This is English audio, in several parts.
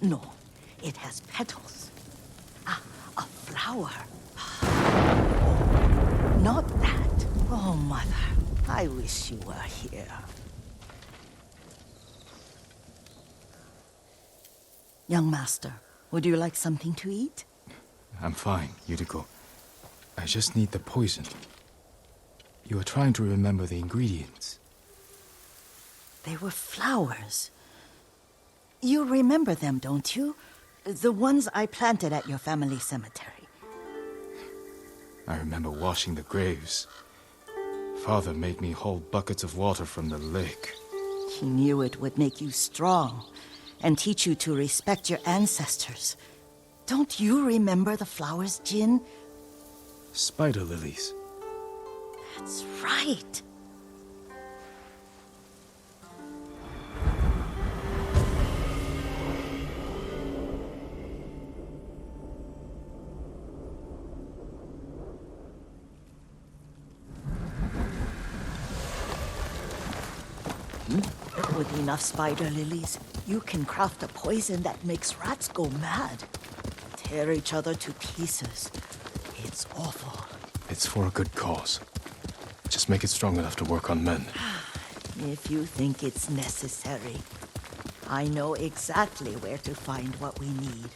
No, it has petals. Ah, a flower. Not that. Oh, Mother, I wish you were here. Young master, would you like something to eat? I'm fine, Yuriko. I just need the poison. You are trying to remember the ingredients. They were flowers. You remember them, don't you? The ones I planted at your family cemetery. I remember washing the graves. Father made me hold buckets of water from the lake. He knew it would make you strong and teach you to respect your ancestors. Don't you remember the flowers, Jin? Spider lilies. That's right. With enough spider lilies, you can craft a poison that makes rats go mad. Tear each other to pieces. It's awful. It's for a good cause. Just make it strong enough to work on men. If you think it's necessary, I know exactly where to find what we need.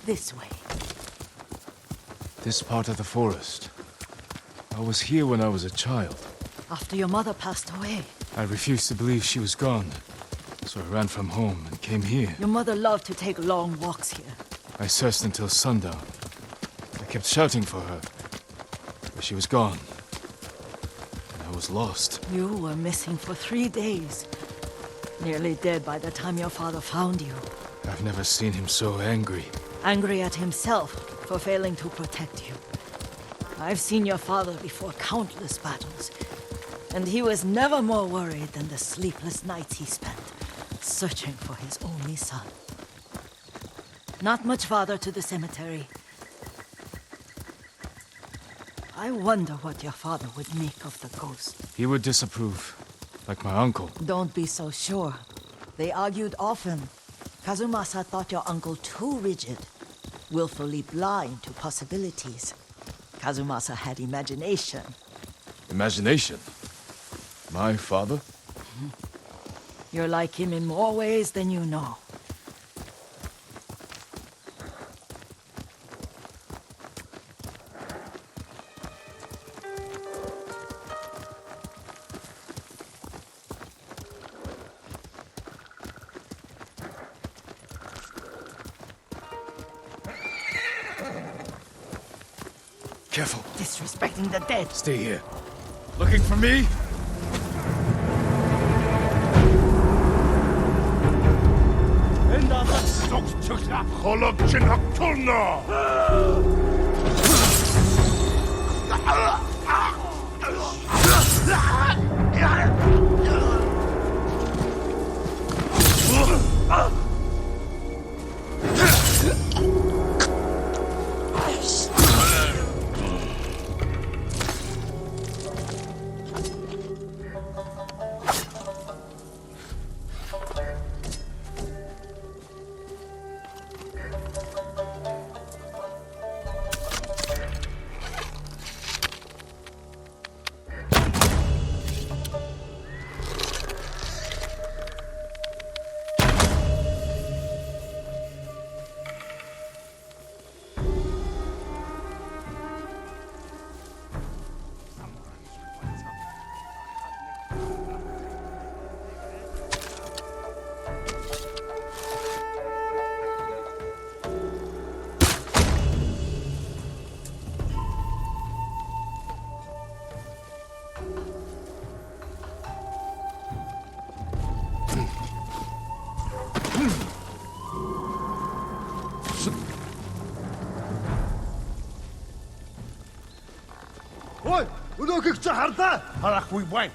This way. This part of the forest. I was here when I was a child. After your mother passed away. I refused to believe she was gone. So I ran from home and came here. Your mother loved to take long walks here. I searched until sundown. I kept shouting for her. But she was gone. And I was lost. You were missing for 3 days. Nearly dead by the time your father found you. I've never seen him so angry. Angry at himself for failing to protect you. I've seen your father before countless battles. And he was never more worried than the sleepless nights he spent searching for his only son. Not much farther to the cemetery. I wonder what your father would make of the ghost. He would disapprove, like my uncle. Don't be so sure. They argued often. Kazumasa thought your uncle too rigid, willfully blind to possibilities. Kazumasa had imagination. Imagination? My father? You're like him in more ways than you know. Careful. Disrespecting the dead. Stay here. Looking for me? Ой, өнөөхийг чи харлаа. Харахгүй байна.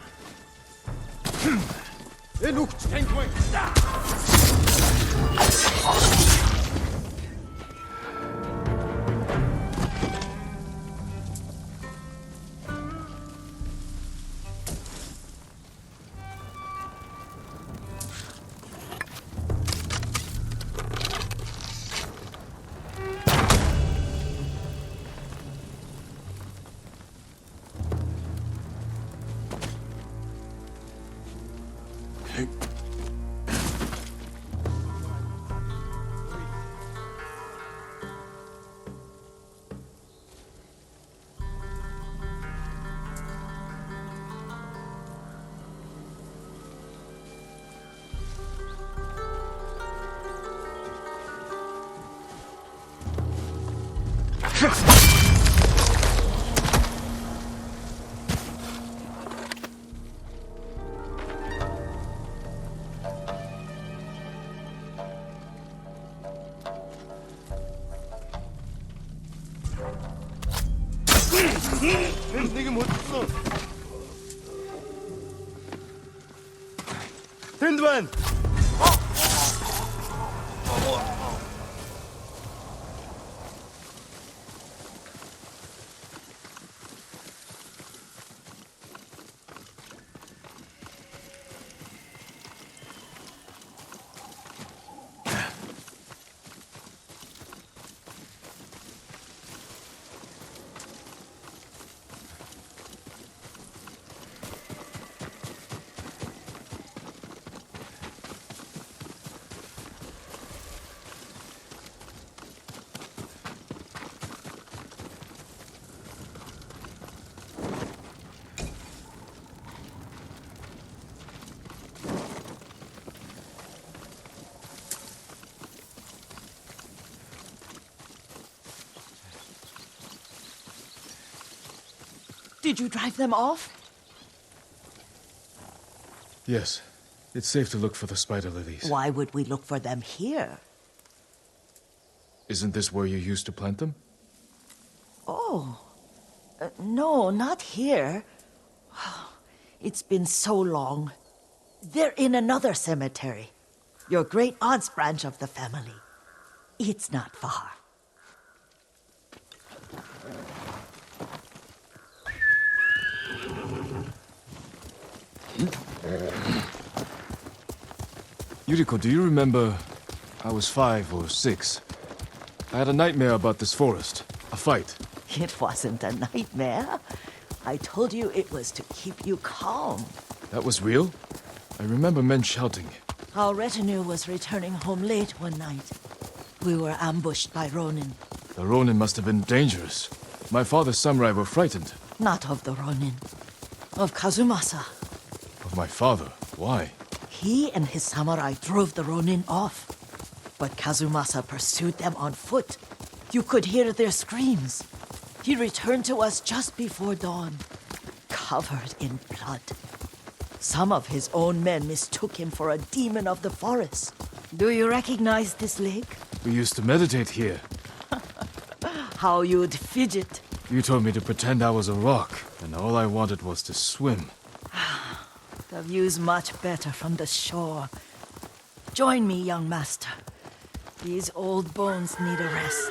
Энэ үгч танд байна. Нэг юм хөдөлсөн. Тэнд байна. Did you drive them off? Yes. It's safe to look for the spider lilies. Why would we look for them here? Isn't this where you used to plant them? Oh. No, not here. It's been so long. They're in another cemetery. Your great-aunt's branch of the family. It's not far. Yuriko, do you remember? I was 5 or 6. I had a nightmare about this forest. A fight. It wasn't a nightmare. I told you it was to keep you calm. That was real? I remember men shouting. Our retinue was returning home late one night. We were ambushed by Ronin. The Ronin must have been dangerous. My father's samurai were frightened. Not of the Ronin. Of Kazumasa. Of my father? Why? He and his samurai drove the Ronin off. But Kazumasa pursued them on foot. You could hear their screams. He returned to us just before dawn, covered in blood. Some of his own men mistook him for a demon of the forest. Do you recognize this lake? We used to meditate here. How you'd fidget. You told me to pretend I was a rock, and all I wanted was to swim. The view's much better from the shore. Join me, young master. These old bones need a rest.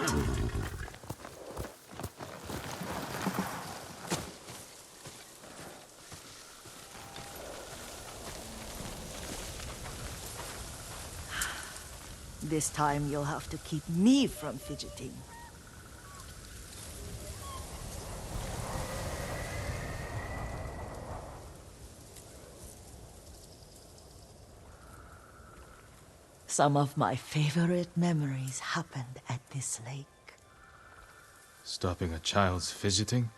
This time you'll have to keep me from fidgeting. Some of my favorite memories happened at this lake. Stopping a child's fidgeting?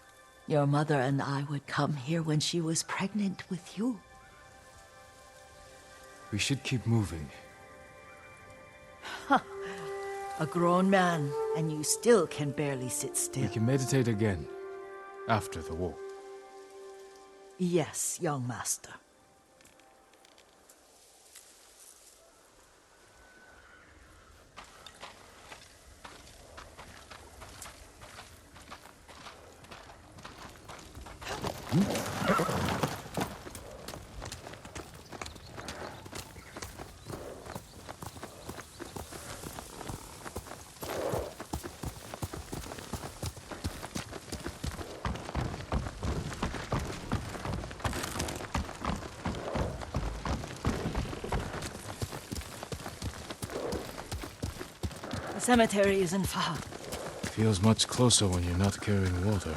Your mother and I would come here when she was pregnant with you. We should keep moving. A grown man, and you still can barely sit We still. can meditate again. After the war. Yes, young master. The cemetery isn't far. Feels much closer when you're not carrying water.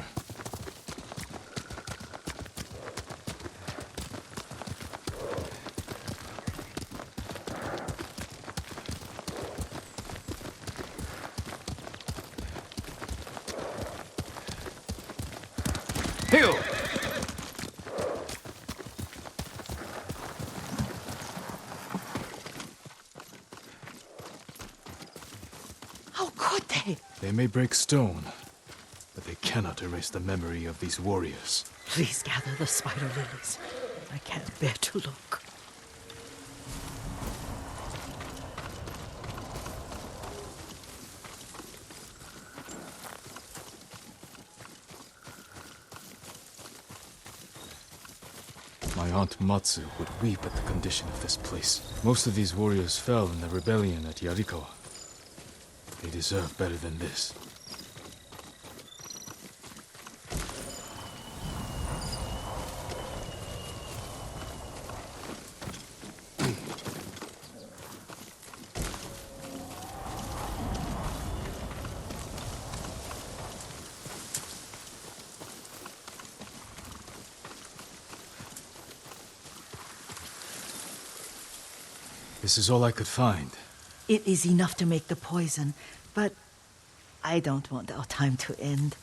Heal! How could they? They may break stone, but they cannot erase the memory of these warriors. Please gather the spider lilies. I can't bear to look. My aunt Matsu would weep at the condition of this place. Most of these warriors fell in the rebellion at Yarikawa. They deserve better than this. This is all I could find. It is enough to make the poison, but I don't want our time to end.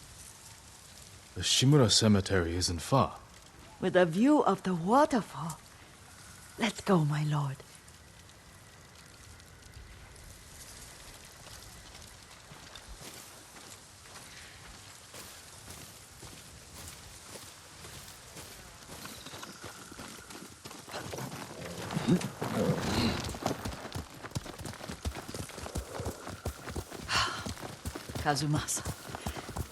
The Shimura Cemetery isn't far. With a view of the waterfall. Let's go, my lord. Kazumasa,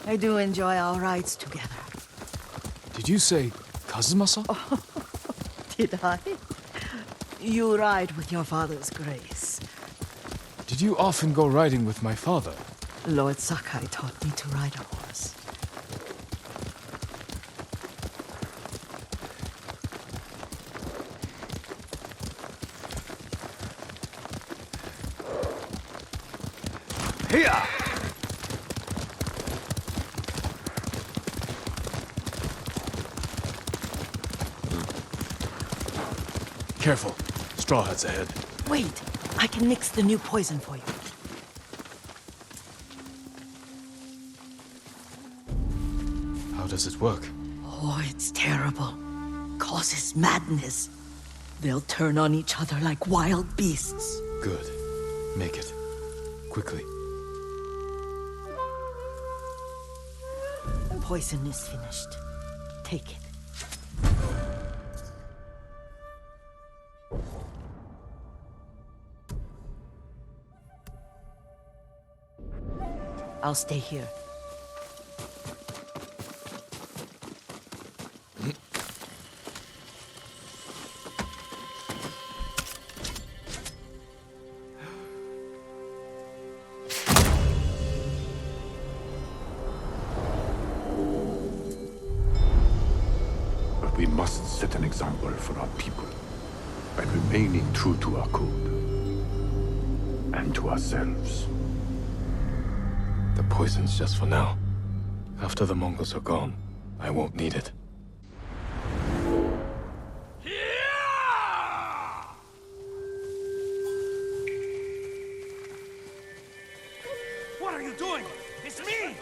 I do enjoy our rides together. Did you say Kazumasa? Did I? You ride with your father's grace. Did you often go riding with my father? Lord Sakai taught me to ride a horse. Here! Careful. Straw Hat's ahead. Wait, I can mix the new poison for you. How does it work? Oh, it's terrible. Causes madness. They'll turn on each other like wild beasts. Good. Make it. Quickly. Poison is finished. Take it. I'll stay here. But we must set an example for our people by remaining true to our code and to ourselves. The poison's just for now. After the Mongols are gone, I won't need it. What are you doing? It's me!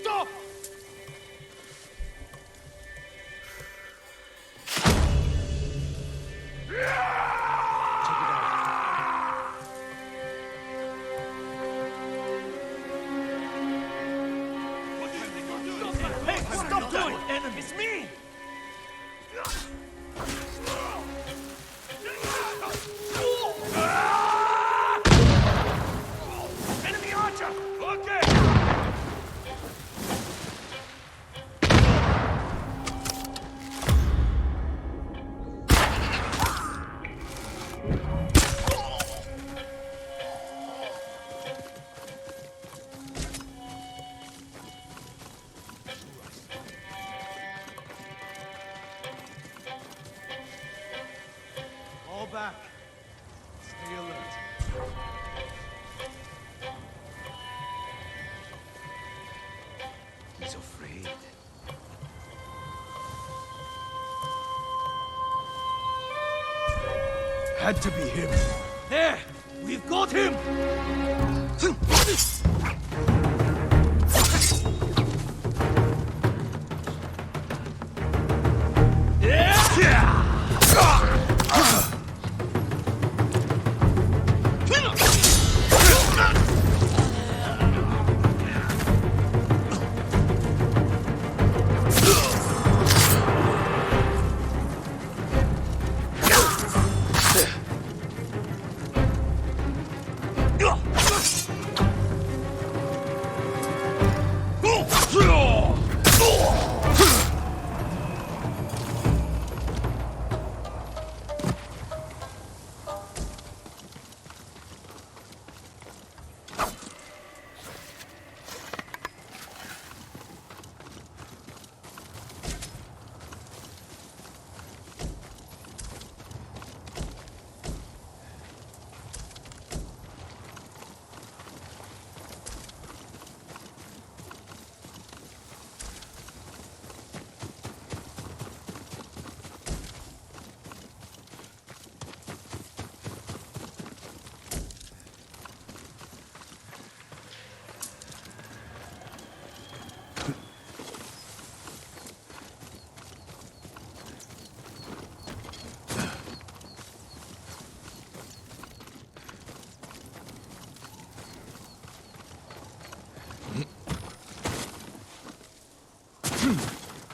Stop! back. Stay alert. He's afraid. Had to be him. There! We've got him!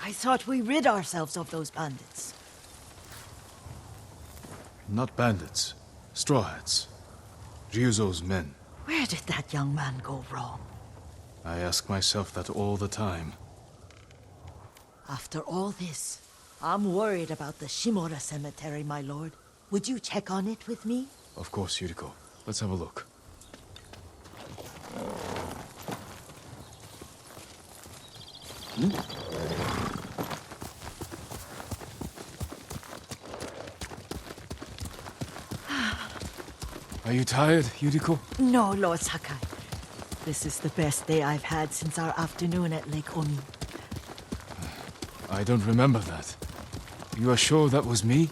I thought we rid ourselves of those bandits. Not bandits. Straw hats. Ryuzo's men. Where did that young man go wrong? I ask myself that all the time. After all this, I'm worried about the Shimura cemetery, my lord. Would you check on it with me? Of course, Yuriko. Let's have a look. Are you tired, Yuriko? No, Lord Sakai. This is the best day I've had since our afternoon at Lake Oni. I don't remember that. You are sure that was me?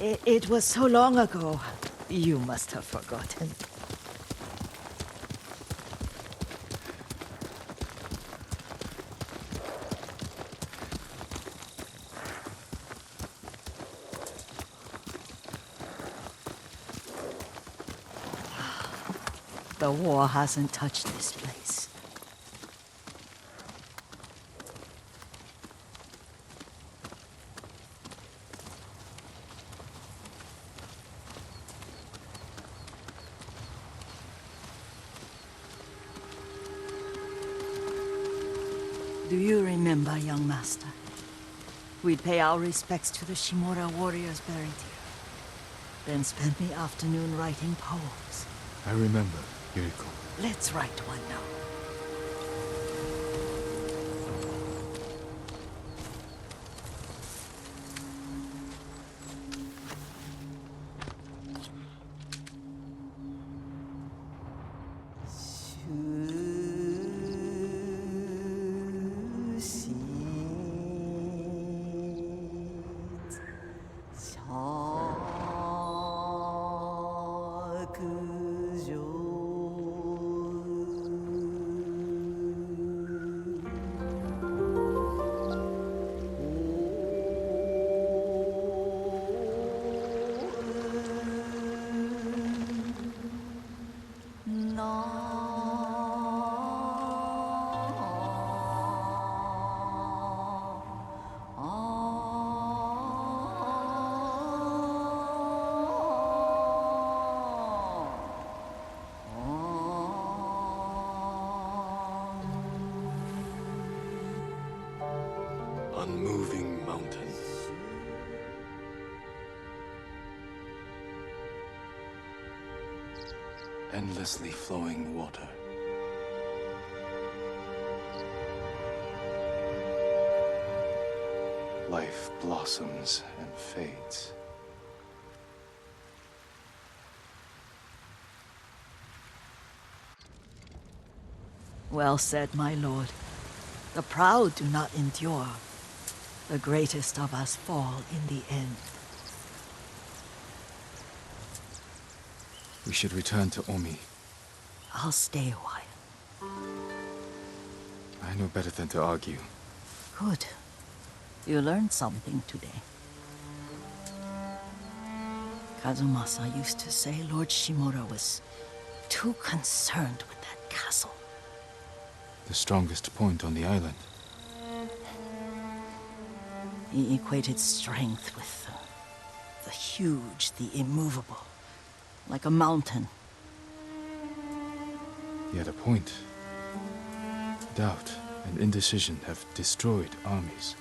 It was so long ago. You must have forgotten. The war hasn't touched this place. Do you remember, young master? We'd pay our respects to the Shimura warriors buried here. Then spend the afternoon writing poems. I remember, Yuriko. Let's write one now. Unmoving mountain. Endlessly flowing water. Life blossoms and fades. Well said, my lord. The proud do not endure. The greatest of us fall in the end. We should return to Omi. I'll stay a while. I know better than to argue. Good. You learned something today. Kazumasa used to say Lord Shimura was too concerned with that castle. The strongest point on the island. He equated strength with the huge, the immovable, like a mountain. He had a point. Doubt and indecision have destroyed armies.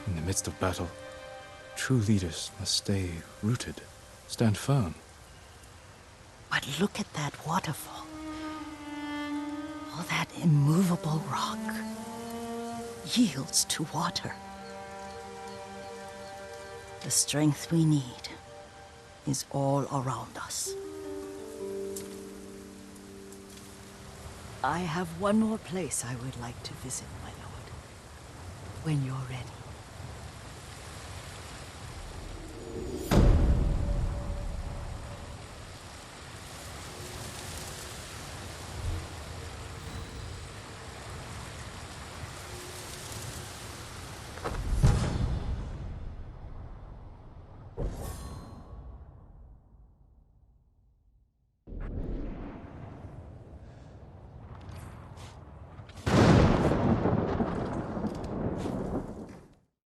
In the midst of battle, true leaders must stay rooted, stand firm. But look at that waterfall. All that immovable rock yields to water. The strength we need is all around us. I have one more place I would like to visit, my lord. When you're ready.